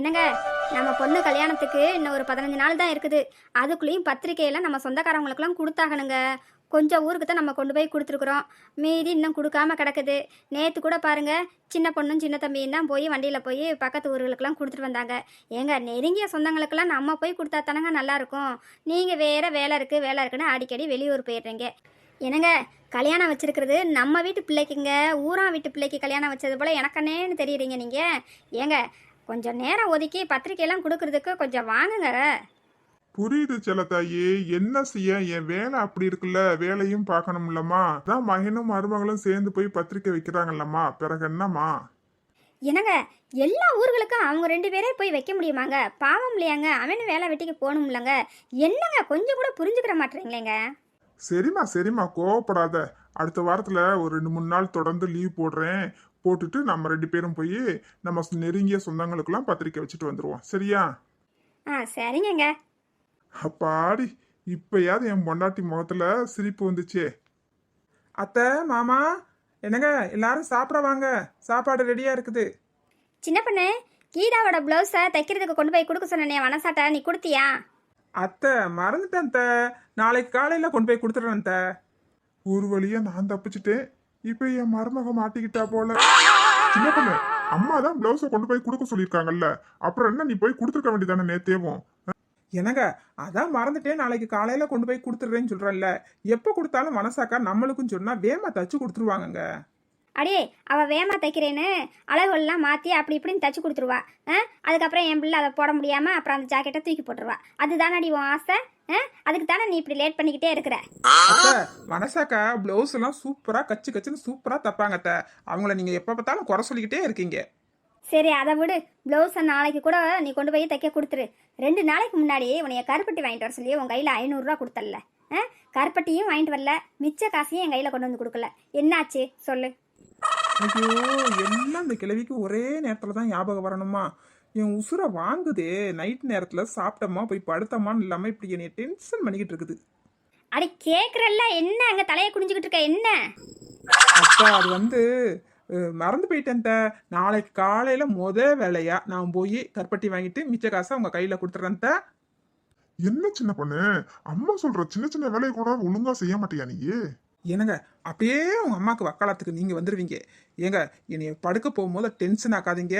என்னங்க, நம்ம பொண்ணு கல்யாணத்துக்கு இன்னும் ஒரு 15 நாள் தான் இருக்குது. அதுக்குள்ளேயும் பத்திரிக்கையெல்லாம் நம்ம சொந்தக்காரவங்களுக்கெல்லாம் கொடுத்தாகணுங்க. கொஞ்சம் ஊருக்கு தான் நம்ம கொண்டு போய் கொடுத்துருக்குறோம். மீதி இன்னும் கொடுக்காம கிடக்குது. நேற்று கூட பாருங்க, சின்ன பொண்ணும் சின்ன தம்பியும் தான் போய் வண்டியில் போய் பக்கத்து ஊர்களுக்கெல்லாம் கொடுத்துட்டு வந்தாங்க. ஏங்க, நெருங்கிய சொந்தங்களுக்கெல்லாம் நம்ம போய் கொடுத்தா தானங்க நல்லாயிருக்கும். நீங்கள் வேறு வேலை இருக்குன்னு அடிக்கடி வெளியூர் போயிடுறீங்க. என்னங்க, கல்யாணம் வச்சிருக்கிறது நம்ம வீட்டு பிள்ளைக்குங்க, ஊரா வீட்டு பிள்ளைக்கு கல்யாணம் வச்சது போல் எனக்கன்னேன்னு தெரியுறீங்க நீங்கள். ஏங்க, கொஞ்சம் நேரம் ஒதுக்கி பத்திரிக்கையெல்லாம் கொடுக்கறதுக்கு கொஞ்சம் வாங்குங்க. புரியுது செல்லத்தாயி, என்ன செய்ய, என் வேலை அப்படி இருக்குல்ல, வேலையும் பார்க்கணும்லம்மா. அதான் மகனும் மருமகளும் சேர்ந்து போய் பத்திரிக்கை வைக்கிறாங்கல்லம்மா, பிறகு என்னம்மா? என்னங்க, எல்லா ஊர்களுக்கும் அவங்க 2 பேரே போய் வைக்க முடியுமாங்க? பாவம் இல்லையாங்க, அவனு வேலை வெட்டிக்கு போகணும்லங்க. என்னங்க, கொஞ்சம் கூட புரிஞ்சுக்கிற மாட்டேறீங்களேங்க. சரிம்மா கோவப்படாத. அடுத்த வாரத்துல ஒரு 2-3 நாள் தொடர்ந்து லீவ் போடுறேன். போட்டுட்டு நம்ம 2 பேரும் போய் நம்ம நெருங்கிய சொந்தங்களுக்கெல்லாம் பத்திரிக்கை வச்சுட்டு வந்துருவோம், சரியா? சரிங்கங்க. அப்பாடி, இப்பயாவது என் பொண்டாட்டி முகத்துல சிரிப்பு வந்துச்சே. அத்தை, மாமா, என்னங்க எல்லாரும் சாப்பிட வாங்க, சாப்பாடு ரெடியா இருக்குது. சின்ன பொண்ணு, கீதாவோட ப்ளவுஸை தைக்கிறதுக்கு கொண்டு போய் கொடுக்க சொன்னே வனசாட்டை, நீ கொடுத்தியா? அத்தை, மறந்துட்டேன் அத்தை, நாளைக்கு காலையில கொண்டு போய் கொடுத்துட்றேன் அத்தை. ஒரு வழியா நான் தப்பிச்சுட்டேன். இப்ப என் மருமக மாட்டிக்கிட்டா போல. சின்ன பொண்ணு, அம்மா தான் பிளவுஸை கொண்டு போய் கொடுக்க சொல்லியிருக்காங்கல்ல, அப்புறம் என்ன நீ போய் கொடுத்துருக்க வேண்டியதானே நேத்தேவும்? என்னங்க, அதான் மறந்துட்டேன், நாளைக்கு காலையில கொண்டு போய் கொடுத்துட்றேன்னு சொல்றேன்ல. எப்போ கொடுத்தாலும் மனசாக்கா நம்மளுக்கும் சொன்னா வேமா தச்சு கொடுத்துருவாங்கங்க. அடே, அவள் வேமா தைக்கிறேன்னு அளவுகள்லாம் மாற்றி அப்படி இப்படின்னு தச்சு கொடுத்துருவா. அதுக்கப்புறம் என் பிள்ளை அதை போட முடியாமல் அப்புறம் அந்த ஜாக்கெட்டை தூக்கி போட்டுருவா. அதுதானே அடி உன் ஆசை? அதுக்கு தானே நீ இப்படி லேட் பண்ணிக்கிட்டே இருக்கிற. அத்தை, மனசாக்கா பிளவுஸ் எல்லாம் சூப்பரா கச்சுன்னு சூப்பரா தப்பாங்க அத்தை. அவங்கள நீங்க எப்ப பார்த்தாலும் குறை சொல்லிக்கிட்டே இருக்கீங்க. சரி, அதை விடு. ப்ளவுஸை நாளைக்கு கூட நீ கொண்டு போய் தைக்க கொடுத்துரு. 2 நாளைக்கு முன்னாடி உன்னைய கருப்பட்டி வாங்கிட்டு வர சொல்லி உன் கையில் 500 ரூபா கொடுத்தல. கருப்பட்டியும் வாங்கிட்டு வரல, மிச்ச காசையும் என் கையில் கொண்டு வந்து கொடுக்கல. என்னாச்சு சொல்லு. ஐயோ, எல்லாம் இந்த கிழவிக்கு ஒரே நேரத்துல தான் ஞாபகம் வரணுமா? என் உசுரை வாங்குதே. நைட் நேரத்துல சாப்பிட்டோமா போய் படுத்தோமான்னு இல்லாம இப்படி என்னைய டென்ஷன் பண்ணிக்கிட்டு இருக்குது. அடி கேட்குறல்ல, என்ன அங்கே தலையை குனிஞ்சுக்கிட்டு இருக்க? என்ன அப்பா, அது மறந்து போயிட்டேன். நாளைக்கு காலையில வேலையா நான் போய் கருப்பட்டி வாங்கிட்டு மிச்ச காசை உங்க கையில கொடுத்துறேன். என்ன சின்ன பொண்ணு, அம்மா சொல்ற சின்ன சின்ன வேலையை கூட ஒழுங்கா செய்ய மாட்டியா நீ? என்னங்க, அப்படியே உங்க அம்மாவுக்கு வக்காலத்துக்கு நீங்க வந்துருவீங்க. ஏங்க, என்னைய படுக்க போகும்போது டென்ஷன் ஆக்காதீங்க,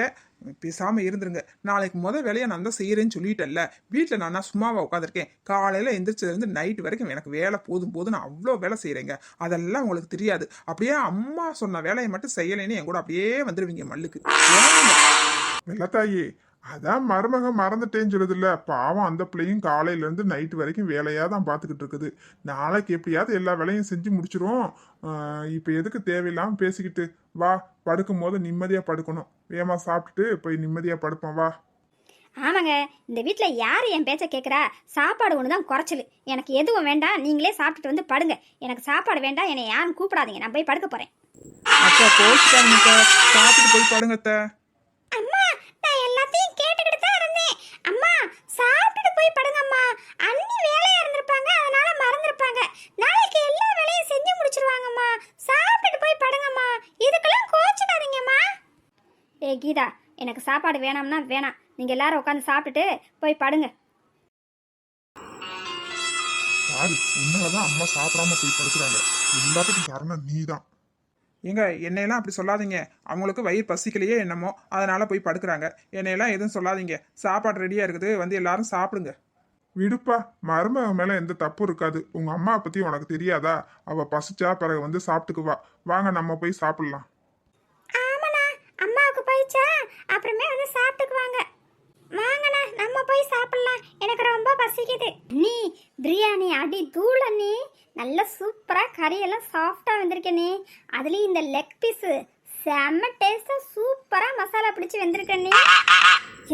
பேசாம இருந்துருங்க. நாளைக்கு வேலையை நான் தான் செய்யறேன்னு சொல்லிட்டேன்ல. வீட்டுல நான் சும்மாவா உட்காந்துருக்கேன்? காலையில எந்திரிச்சதுலேருந்து நைட் வரைக்கும் எனக்கு வேலை போதும் நான் அவ்வளோ வேலை செய்யறேங்க. அதெல்லாம் உங்களுக்கு தெரியாது. அப்படியே அம்மா சொன்ன வேலையை மட்டும் செய்யலைன்னு என் கூட அப்படியே வந்துருவீங்க மல்லுக்கு. வெள்ளத்தாயி, அதான் மருமக மறந்துட்டேன்னு சொல்லுதுல்ல, பாவம் அந்த பிள்ளையும் காலையில இருந்து நைட்டு வரைக்கும் வேலையா தான் பார்த்துக்கிட்டு இருக்குது. நாளைக்கு எப்படியாவது எல்லா வேலையும் செஞ்சு முடிச்சிரும். இப்ப எதுக்கு தேவையில்லாம பேசிக்கிட்டு? வா, படுக்கும் போது நிம்மதியா படுக்கணும். வேமா சாப்பிட்டுட்டு போய் நிம்மதியா படுப்போம், வா. ஆமாங்க, இந்த வீட்டில் யார் என் பேச்சை கேட்குறா? சாப்பாடு ஒன்று தான் குறைச்சல். எனக்கு எதுவும் வேண்டாம், நீங்களே சாப்பிட்டுட்டு வந்து படுங்க. எனக்கு சாப்பாடு வேண்டாம், என்னை யாரும் கூப்பிடாதீங்க, நான் போய் படுக்க போகிறேன். அக்கா போச்சுட்டாங்க, சாப்பிட்டு போய் படுங்க. அம்மா, நான் எல்லாத்தையும் கேட்டுக்கிட்டு தான் இருந்தேன். அம்மா, சாப்பிட்டுட்டு போய் படுங்கம்மா. அண்ணி வேலையா இருந்திருப்பாங்க, அதனால மறந்துருப்பாங்க. நாளைக்கு எல்லா வேலையும் செஞ்சு முடிச்சிருவாங்கம்மா. சாப்பிட்டுட்டு போய் படுங்கம்மா. இதுக்கெல்லாம் கோச்சுக்காதீங்கம்மா. கீதா, எனக்கு சாப்பாடு வேணாம்னா வேணாம். நீங்க எல்லாரும் உட்காந்து சாப்பிட்டுட்டு போய் படுங்க. சாரி, உன்னாலதான் அம்மா சாப்பிடாம போய் படுக்கிறாங்க. எல்லாத்துக்கும் காரணம் நீதான். ஏங்க, என்னையெல்லாம் அப்படி சொல்லாதீங்க. அவங்களுக்கு வயிறு பசிக்கலையே என்னமோ, அதனால போய் படுக்கிறாங்க. என்னையெல்லாம் எதுவும் சொல்லாதீங்க. சாப்பாடு ரெடியா இருக்குது, வந்து எல்லாரும் சாப்பிடுங்க. விடுப்பா, மருமக மேல எந்த தப்பு இருக்காது. உங்க அம்மா பத்தி உனக்கு தெரியாதா? அவ பசிச்சா பிறகு வந்து சாப்பிட்டுக்குவா. வாங்க, நம்ம போய் சாப்பிடலாம். ஆமாண்ணா, அம்மாவுக்கு போயிச்சா அப்புறமே வந்து சாப்பிட்டுக்குவாங்க. வாங்கண்ணா, நம்ம போய் சாப்பிடலாம். எனக்கு ரொம்ப பசிக்குது. நீ பிரியாணி அடி தூள் அண்ணி. நல்ல சூப்பராக கறியெல்லாம் சாஃப்டாக வந்திருக்கே நீ. அதுலேயும் இந்த லெக் பீஸு செம்ம டேஸ்ட்டாக சூப்பராக மசாலா பிடிச்சி வந்திருக்க நீ.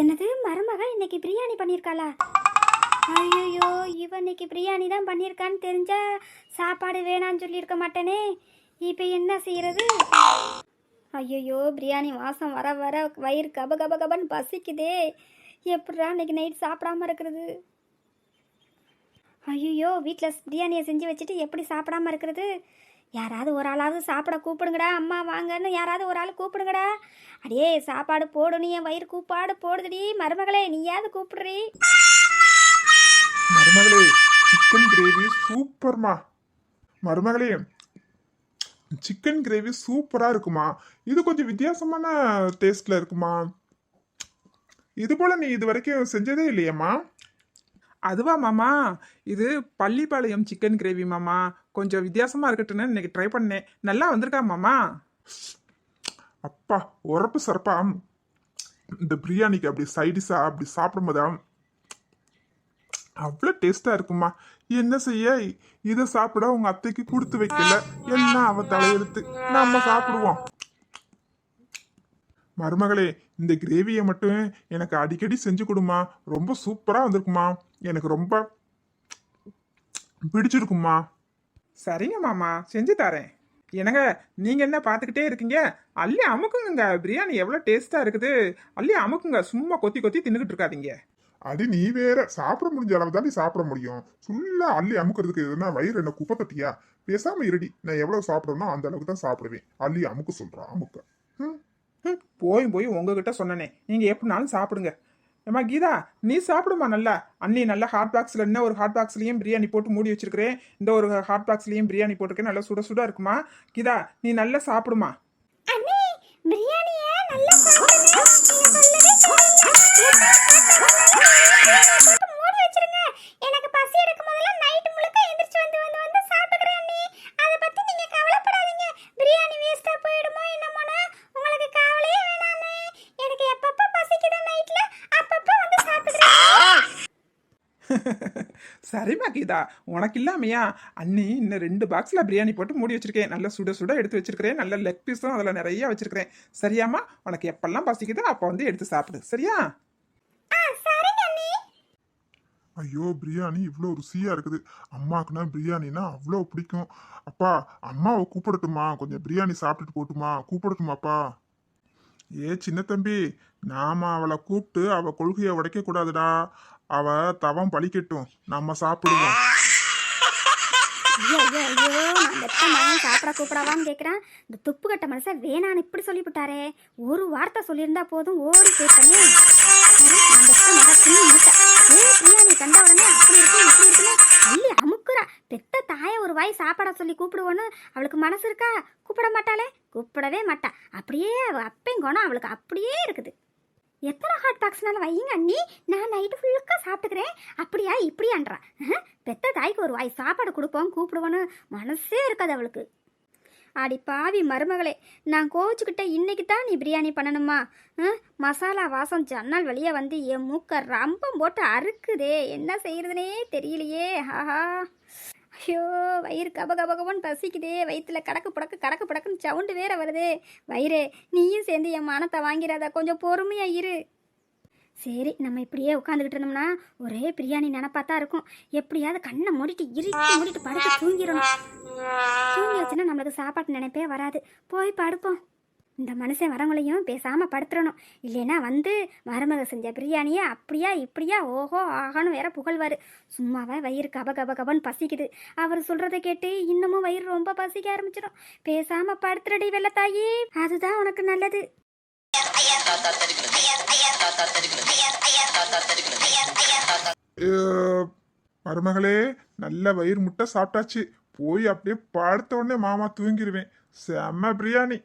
என்னது, மருமக இன்னைக்கு பிரியாணி பண்ணியிருக்காளா? ஐயோ, இவன் இன்னைக்கு பிரியாணி தான் பண்ணியிருக்கான்னு தெரிஞ்சா சாப்பாடு வேணான்னு சொல்லியிருக்க மாட்டேனே. இப்போ என்ன செய்யறது? ஐயோ, பிரியாணி வாசம் வர வர வயிறு கப கப கபன்னு பசிக்குதே. எப்படா இன்னைக்கு நைட் சாப்பிடாம இருக்கிறது? ஐயோ, வீட்டில் பிரியாணியை செஞ்சு வச்சுட்டு எப்படி சாப்பிடாம இருக்கிறது? யாராவது ஒரு ஆளாவது சாப்பிட கூப்பிடுங்கடா, அம்மா வாங்கன்னு யாராவது ஒரு ஆள் கூப்பிடுங்கடா. அடே சாப்பாடு போடு, நீ என் வயிறு கூப்பாடு போடுதுடி. மருமகளே நீயாவது கூப்பிடுறீ. மருமகளே சிக்கன் கிரேவி சூப்பர்மா. மருமகளே சிக்கன் கிரேவி சூப்பரா இருக்குமா. இது கொஞ்சம் வித்தியாசமான டேஸ்ட்ல இருக்குமா. இது போல நீ இது வரைக்கும் செஞ்சதே இல்லையம்மா. அதுவா மாமா, இது பள்ளிப்பாளையம் சிக்கன் கிரேவி மாமா. கொஞ்சம் வித்தியாசமா இருக்கட்டுன்னு இன்னைக்கு ட்ரை பண்ணேன். நல்லா வந்திருக்கா மாமா. அப்பா உரப்பு சரப்பா. இந்த பிரியாணிக்கு அப்படி சைடிஷா அப்படி சாப்பிடும்போது அவ்வளோ டேஸ்டா இருக்குமா. என்ன செய்ய, இதை சாப்பிட உங்க அத்தைக்கு கொடுத்து வைக்கல, எல்லாம் அவ தலையெழுத்து. நம்ம சாப்பிடுவோம். மருமகளே இந்த கிரேவியை மட்டும் எனக்கு அடிக்கடி செஞ்சு கொடுமா. ரொம்ப சூப்பரா வந்திருக்குமா. எனக்கு ரொம்ப பிடிச்சிருக்குமா. சரிங்க மாமா, செஞ்சு தரேன். என்னங்க நீங்க என்ன பார்த்துக்கிட்டே இருக்கீங்க? அள்ளி அமுக்குங்க, பிரியாணி எவ்வளோ டேஸ்டா இருக்குது. அள்ளி அமுக்குங்க, சும்மா கொத்தி கொத்தி தின்னுக்கிட்டு இருக்காதீங்க. அடி நீ வேற, சாப்பிட முடிஞ்ச அளவு தான் நீ சாப்பிட முடியும். ஃபுல்லா அள்ளி அமுக்கிறதுக்கு எதுனா வயிறு என்ன குப்பை தட்டியா? பேசாம இருடி. நான் எவ்வளவு சாப்பிடணும் அந்த அளவுக்கு தான் சாப்பிடுவேன். அள்ளி அமுக்க சொல்றான், அமுக்க. போய் உங்ககிட்ட சொன்னனே, நீங்க எப்படினாலும் சாப்பிடுங்க. ஏமா கீதா, நீ சாப்பிடுமா நல்லா. அண்ணி நல்லா ஹாட் பாக்ஸ்ல என்ன ஒரு ஹாட் பாக்ஸ்லயும் பிரியாணி போட்டு மூடி வச்சிருக்கிறேன். இந்த ஒரு ஹாட் பாக்ஸ்லயும் பிரியாணி போட்டிருக்கேன். நல்லா சுட சுட இருக்குமா. கீதா நீ நல்லா சாப்பிடுமா. அண்ணே பிரியாணியை நல்லா சாப்பிடுங்க. நீங்க சொல்லவே தேவையில்லை. மூடி வச்சிருங்க. எனக்கு பசி எடுக்கும் போதெல்லாம் நைட் முழுக்க எந்திரிச்சு வந்து சாப்பிட்டுக்கிறேன் அண்ணி. அதை பத்தி நீங்க கவலைப்படாதீங்க. பிரியாணி வேஸ்டா போயிடுமோ என்னமோனா உங்களுக்கு கவலையே வேணாமே. எனக்கு எப்பப்ப பசிக்குது நைட்ல அப்பப்ப வந்து சாப்பிட்டுக்கிறேன். சரிம்மா கீதா, உனக்கு இல்லாமையா அண்ணி இன்னும் 2 பாக்ஸ்ல பிரியாணி போட்டு மூடி வச்சிருக்கேன். நல்லா சுட சுட எடுத்து வச்சிருக்கிறேன். நல்ல லெக் பீஸும் அதில் நிறைய வச்சிருக்கிறேன். சரியாம்மா, உனக்கு எப்பெல்லாம் பசிக்குதோ அப்போ வந்து எடுத்து சாப்பிடு. சரியா? சரிங்க அண்ணி. ஐயோ பிரியாணி இவ்வளோ ருசியா இருக்குது. அம்மாக்குன்னா பிரியாணினா அவ்வளோ பிடிக்கும். அப்பா அம்மாவை கூப்பிடட்டுமா? கொஞ்சம் பிரியாணி சாப்பிட்டுட்டு போட்டுமா? கூப்பிடட்டுமாப்பா? ஏ சின்ன தம்பி, நாம அவளை கூப்பிட்டு அவ கொள்கையை உடைக்க கூடாதுடா. அவ தவம் பழிக்கட்டும், நம்ம சாப்பிடுவோம். ஐயோ ஐயோ ஐயோ, நான் பெத்த மகன் சாப்பிட கூப்பிடவான்னு கேட்குறேன். இந்த துப்பு கட்ட மனுஷன் வேணான்னு இப்படி சொல்லிவிட்டாரே. ஒரு வார்த்தை சொல்லியிருந்தா போதும், ஓடி போயிட்டனே. நான் பெத்த மகன் மூட்டை. பிரியாணி கண்ட உடனே அப்படி இருக்கு இப்படி இருக்குன்னு அள்ளி அமுக்குறா. பெத்த தாயை ஒரு வாய் சாப்பாட சொல்லி கூப்பிடுவோன்னு அவளுக்கு மனசு இருக்கா? கூப்பிட மாட்டாளே, கூப்பிடவே மாட்டா. அப்படியே அவள் அப்பையும் குணம் அவளுக்கு அப்படியே இருக்குது. எத்தனை ஹாட் பாக்ஸ்னால வையுங்க அண்ணி, நான் நைட்டு ஃபுல்லுக்கா சாப்பிட்டுக்கிறேன். அப்படியா இப்படியான்றா. பெத்த தாய்க்கு ஒரு வாய் சாப்பாடு கொடுப்போம் கூப்பிடுவோன்னு மனசே இருக்காது அவளுக்கு. அடி பாவி மருமகளே, நான் கோவிச்சுக்கிட்ட இன்னைக்கு தான் நீ பிரியாணி பண்ணணுமா? மசாலா வாசம் ஜன்னல் வெளியே வந்து என் மூக்க ரம்பம் போட்டு அறுக்குதே. என்ன செய்யறதுனே தெரியலையே. ஆஹா, ஐயோ வயிறு கபகபகபன்னு பசிக்குதே. வயிற்றுல கடக்கு புடக்குன்னு சவுண்டு வேற வருதே. வயிறு நீயும் சேர்ந்து என் மானத்தை வாங்கிறாதா, கொஞ்சம் பொறுமையா இரு. சரி, நம்ம இப்படியே உட்காந்துக்கிட்டு இருந்தோம்னா ஒரே பிரியாணி நினப்பாத்தான் இருக்கும். எப்படியாவது கண்ணை மூடிட்டு படுத்து தூங்கிடணும். தூங்கி வச்சுன்னா நம்மளுக்கு சாப்பாட்டு நினைப்பே வராது. போய் படுப்போம். இந்த மனுஷன் வரவங்களையும் பேசாமல் படுத்துடணும். இல்லைன்னா வந்து மருமக செஞ்ச பிரியாணியை அப்படியா இப்படியா ஓஹோ ஆகான்னு வேற புகழ்வார். சும்மாவே வயிறு கபன்னு பசிக்குது. அவர் சொல்கிறத கேட்டு இன்னமும் வயிறு ரொம்ப பசிக்க ஆரம்பிச்சிடும். பேசாமல் படுத்துறடி வெள்ளத்தாயி, அதுதான் உனக்கு நல்லது. மருமகளே நல்ல வயிறு முட்டை சாப்பிட்டாச்சு. போய் அப்படியே படுத்த உடனே மாமா தூங்கிடுவேன். செம்ம பிரியாணி.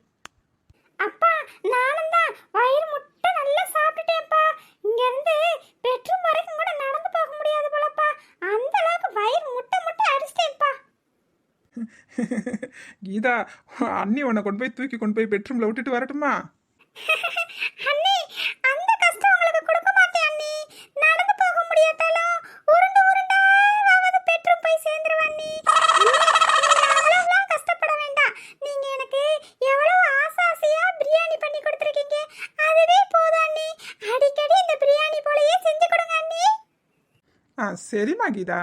அப்பா நானும் தான் வயிறு முட்டை நல்லா சாப்பிட்டுட்டேன்ப்பா. இங்க இருந்து பெட்ரூம் வரைக்கும் கூட நடந்து போக முடியாது போலப்பா. அந்த அளவுக்கு வயிறு முட்டை அடிச்சிட்டேன்ப்பா. கீதா, அண்ணி உன்னை கொண்டு போய் பெட்ரூம்ல விட்டுட்டு வரட்டுமா? அண்ணி, அந்த கஷ்டம் உங்களுக்கு கொடுக்க மாட்டேன் அண்ணி. நடந்து போக முடியாட்டாலும் உருண்டாவது பெட்ரூம் போய் சேர்ந்துருவேன் அண்ணி. நீங்க அவ்வளவுலாம் கஷ்டப்பட வேண்டாம். நீங்க எனக்கு எவ்வளவு ஆசையா பிரியாணி பண்ணி கொடுத்துருக்கீங்க, அதுவே போதும் அண்ணி. அடிக்கடி இந்த பிரியாணி போலயே செஞ்சு கொடுங்க அண்ணி. சரிம்மா கீதா.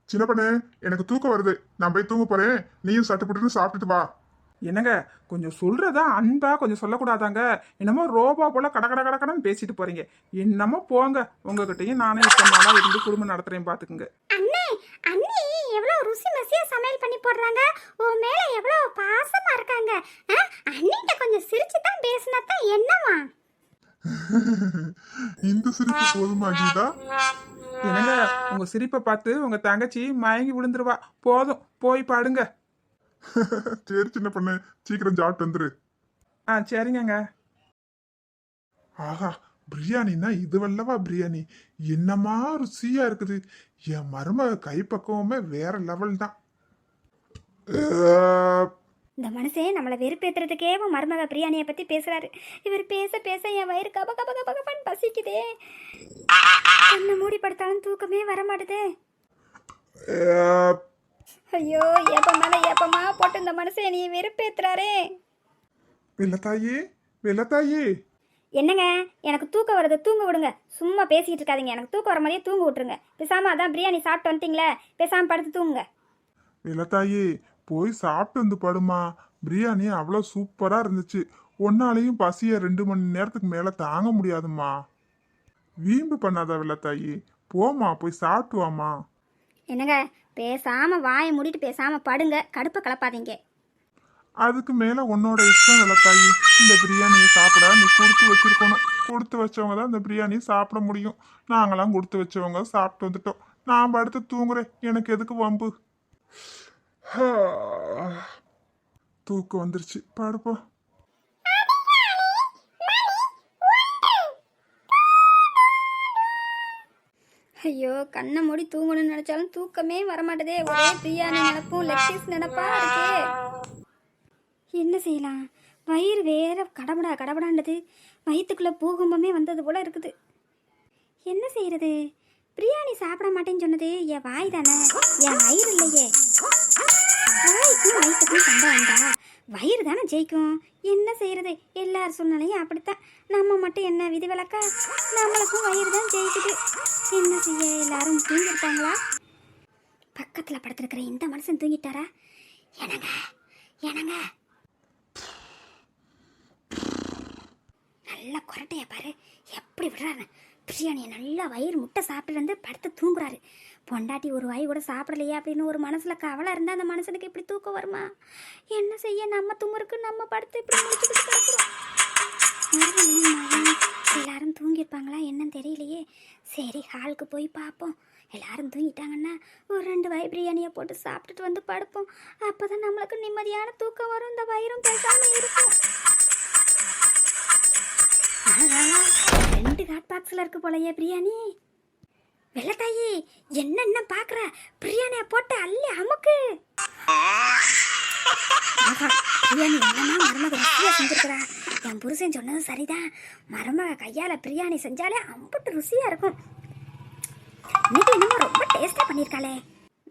சின்ன பண்ணு, எனக்கு தூக்கம் வருது. நான் போய் தூங்க போறேன். நீயும் சட்டுப்பட்டு சாப்பிட்டுட்டு வா. என்னங்க கொஞ்சம் சொல்றதா அன்பா கொஞ்சம் சொல்லக்கூடாதாங்க? என்னமோ ரோபா போல கடன்னு பேசிட்டு போறீங்க. என்னமோ போங்க, உங்ககிட்டயும் நானே இத்தனை நாளா இருந்து குடும்பம் நடத்துறேன் பாத்துக்குங்க. அண்ணே அண்ணி எவ்வளவு ருசி மசியா சமையல் பண்ணி போடுறாங்க. உன் மேல எவ்வளவு பாசமா இருக்காங்க. அண்ணிட்ட கொஞ்சம் சிரிச்சு தான் பேசினா தான் என்னவா? இந்த சிரிப்பு போதுமா கீதா? என்னங்க உங்க சிரிப்பை பார்த்து உங்க தங்கச்சி மயங்கி விழுந்துருவா. போதும் போய் பாடுங்க. சரி சின்ன பொண்ணு, சீக்கிரம் சாப்பிட்டு வந்துரு. சரிங்கங்க. ஆஹா, பிரியாணின்னா இதுவல்லவா பிரியாணி, என்னமா ருசியா இருக்குது. என் மருமக கைப்பக்குவமே வேற லெவல் தான். இந்த மனுஷன் நம்மளை வெறுப்பேத்துறதுக்கே மருமக பிரியாணியை பத்தி பேசுறாரு. இவர் பேச பேச என் வயிறு கப கப கப கபன்னு பசிக்குதே. கண்ணை மூடி படுத்தாலும் தூக்கமே வர மாட்டுதே. ஐயோ, ஏப்பமா போட்டு இந்த மனுஷன் நீ வெறுப்பேத்துறாரே. வெள்ளத்தாயி, வெள்ளத்தாயி. என்னங்க, எனக்கு தூக்கம் வருது, தூங்க விடுங்க. சும்மா பேசிட்டு இருக்காதீங்க. எனக்கு தூக்கம் வர மாதிரியே தூங்க விட்டுருங்க. பேசாம அதான் பிரியாணி சாப்பிட்டு வந்துட்டீங்களே, பேசாம படுத்து தூங்குங்க. வெள்ளத்தாயி, போய் சாப்பிட்டு வந்து படுமா. பிரியாணி அவ்வளோ சூப்பரா இருந்துச்சு. ஒன்னாலையும் பசிய 2 மணி நேரத்துக்கு மேல தாங்க முடியாதும்மா. வீம்பு பண்ணாத வெள்ளத்தாயி, போமா போய் சாப்பிட்டு வாமா. என்னங்க, பேசாம வாயை மூடிட்டு பேசாம படுங்க. கடுப்பை கலப்பாதீங்க. அதுக்கு மேல உன்னோட இஷ்டம் வெள்ளத்தாயி. இந்த பிரியாணியை சாப்பிட நீ கொடுத்து வச்சிருக்கணும். கொடுத்து வச்சவங்க தான் இந்த பிரியாணியை சாப்பிட முடியும். நாங்களாம் கொடுத்து வச்சவங்க சாப்பிட்டு வந்துட்டோம். நான் படுத்து தூங்குறேன். எனக்கு எதுக்கு வம்பு? தூக்கம் வந்துருச்சு, படுப்போம். ஐயோ, கண்ணை மூடி தூங்கணும்னு நினைச்சாலும் தூக்கமே வரமாட்டதே. ஒரே பிரியாணி நினைப்பும் லெக் பீஸ் நினைப்பா இருக்கே. என்ன செய்யலாம்? வயிறு வேற கடபடாண்டது. வயிற்றுக்குள்ள பூகம்பமே வந்தது போல இருக்குது. என்ன செய்யறது? பிரியாணி சாப்பிட மாட்டேன்னு சொன்னது என் வாய் தானே, என் வயிறு இல்லையே. வாய்க்கும் வயிற்றுக்கும் சண்டை வந்தா வயிறு தானே ஜெயிக்கும். என்ன செய்யறது? எல்லார் சூழ்நிலையும் அப்படித்தான். நம்ம மட்டும் என்ன விதிவிலக்கா? நம்மளுக்கும் வயிறு தான் ஜெயிக்குது. என்ன செய்ய? எல்லாரும் தூங்கிருப்பாங்களா? பக்கத்தில் படுத்திருக்கிற இந்த மனுஷன் தூங்கிட்டாரா? என்னங்க நல்லா கொரட்டையா பாரு, எப்படி விடுறாரு. பிரியாணியை நல்லா வயிறு முட்டை சாப்பிட்டு வந்து படுத்து தூங்குறாரு. பொண்டாட்டி ஒரு வாய் கூட சாப்பிடலையே அப்படின்னு ஒரு மனசுல கவலை இருந்தா அந்த மனுஷனுக்கு இப்படி தூக்கம் வருமா? என்ன செய்ய? நம்ம துமுருக்கு நம்ம படுத்து இப்படி முடிச்சுக்கிட்டு கிடக்குறோம். எல்லாரும் தூங்கியிருப்பாங்களா என்னன்னு தெரியலையே. சரி, ஹாலுக்கு போய் பார்ப்போம். எல்லாரும் தூங்கிட்டாங்கன்னா ஒரு 2 வாய் பிரியாணியை போட்டு சாப்பிட்டுட்டு வந்து படுப்போம். அப்பதான் நம்மளுக்கு நிம்மதியான தூக்கம் வரும். இந்த வயிறும் பேசாம இருக்கும். 2 ஹாட் பாக்ஸ்ல இருக்கு போலயே பிரியாணி. வெள்ளத்தாயி, என்ன பாக்குற? பிரியாணியை போட்டு அள்ளி அமுக்கு. பிரியாணி என்னன்னா மருமக ருசியா செஞ்சிருக்கிறா. என் புருஷன் சொன்னது சரிதான். மருமக கையால பிரியாணி செஞ்சாலே அம்புட்டு ருசியா இருக்கும். இன்னைக்கு என்னமோ ரொம்ப டேஸ்டா பண்ணிருக்காளே.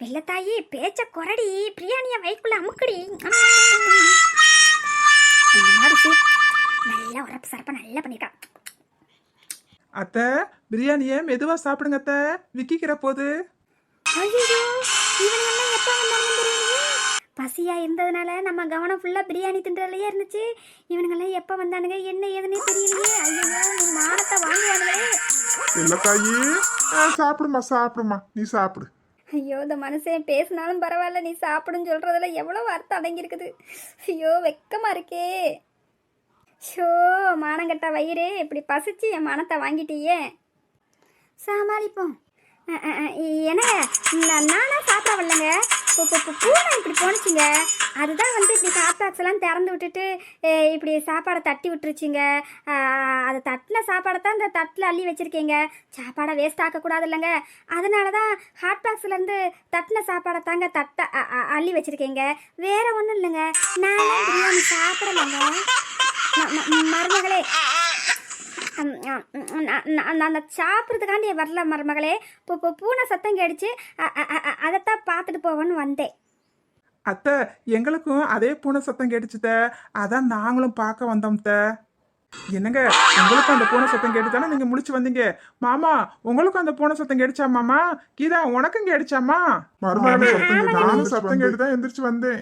வெள்ளத்தாயி, பேச்ச குறடி, பிரியாணிய வயிற்றுக்குள்ள அமுக்குடி. இந்த மாதிரி நல்லா உரப்பு சரப்பா நல்லா பண்ணிருக்கா. அத்தை, பிரியாணியை மெதுவா சாப்பிடுங்க அத்தை, விக்கிக்கிற போது. ஐயோ, இவனுங்கெல்லாம் எப்போ வந்தாலும் தெரியலையே. பசியா இருந்ததுனால நம்ம கவனம் ஃபுல்லா பிரியாணி தின்றதுலயே இருந்துச்சு. இவனுங்கெல்லாம் எப்போ வந்தானுங்க என்ன ஏதுன்னே தெரியலையே. ஐயோ, நீ மானத்தை வாங்குவானுங்களே. வெள்ளத்தாயி, சாப்பிடுமா, நீ சாப்பிடு. ஐயோ, இந்த மனுஷன் பேசினாலும் பரவாயில்ல, நீ சாப்பிடுன்னு சொல்றதுல எவ்வளவு அர்த்தம் அடங்கியிருக்குது. ஐயோ, வெக்கமா இருக்கே. ஷோ, மானங்கட்ட வயிறு, இப்படி பசிச்சு என் மானத்தை வாங்கிட்டியே. சமாளிப்போம். என்னங்க, நானா சாப்பிட வரலங்க. பூனை இப்படி போனுச்சுங்க. அதுதான் வந்து இப்படி காப்பாக்ஸ் எல்லாம் திறந்து விட்டுட்டு இப்படி சாப்பாடை தட்டி விட்டுருச்சுங்க. அது தட்டின சாப்பாடை தான் இந்த தட்டில் அள்ளி வச்சிருக்கீங்க. சாப்பாடை வேஸ்ட் ஆக்கக்கூடாது இல்லைங்க. அதனால தான் ஹாட் பாக்ஸ்லேருந்து தட்டின சாப்பாடை தாங்க அள்ளி வச்சிருக்கீங்க. வேற ஒன்றும் இல்லைங்க. நான் பிரியாணி சாப்பிடலைங்க. மருமகளே, நான் சாப்பிட்றதுக்காண்டி வரல மருமகளே. இப்போ பூனை சத்தம் கேடுச்சு, அதைத்தான் பார்த்துட்டு போவேன்னு வந்தேன். அத்தை, எங்களுக்கும் அதே பூனை சத்தம் கேட்டுச்சுத்த, அதான் நாங்களும் பார்க்க வந்தோம் த. என்னங்க, உங்களுக்கும் அந்த பூனை சத்தம் கேட்டுதானே நீங்க முழிச்சு வந்தீங்க? மாமா, உங்களுக்கும் அந்த பூனை சத்தம் கேடுச்சா? மாமா கீதா, உனக்கும் கேடுச்சாமா? மருமகளே, நானும் சத்தம் கேட்டுதான் எந்திரிச்சு வந்தேன்.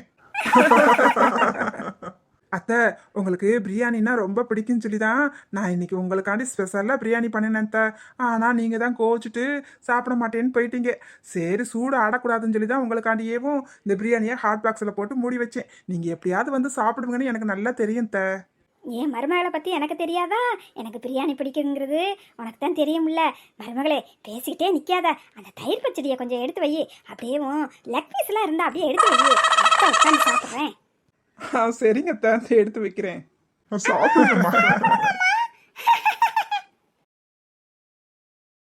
அத்தை உங்களுக்கு பிரியாணின்னா ரொம்ப பிடிக்கும்னு சொல்லி தான் நான் இன்னைக்கு உங்களுக்காண்டி ஸ்பெஷலாக பிரியாணி பண்ணினேன் அத்தை. ஆனால் நீங்கள் தான் கோச்சிட்டு சாப்பிட மாட்டேன்னு போயிட்டீங்க. சரி சூடு ஆடக்கூடாதுன்னு சொல்லி தான் உங்களுக்காண்டியேவும் இந்த பிரியாணியை ஹாட் பாக்ஸில் போட்டு மூடி வச்சேன். நீங்கள் எப்படியாவது வந்து சாப்பிடுவீங்கன்னு எனக்கு நல்லா தெரியும் அத்தை. என் மருமகளை பற்றி எனக்கு தெரியாதா? எனக்கு பிரியாணி பிடிக்குங்கிறது உனக்கு தான் தெரியும்ல. மருமகளே பேசிக்கிட்டே நிற்காத, அந்த தயிர் பச்சடியை கொஞ்சம் எடுத்து வை. அப்படியேவும் லெக் பீஸ்லாம் இருந்தால் அப்படியே எடுத்து வை, உட்காந்து சாப்பிட்றேன். சரிங்க அத்தை, எடுத்து வைக்கிறேன். சாப்பிடுங்கம்மா.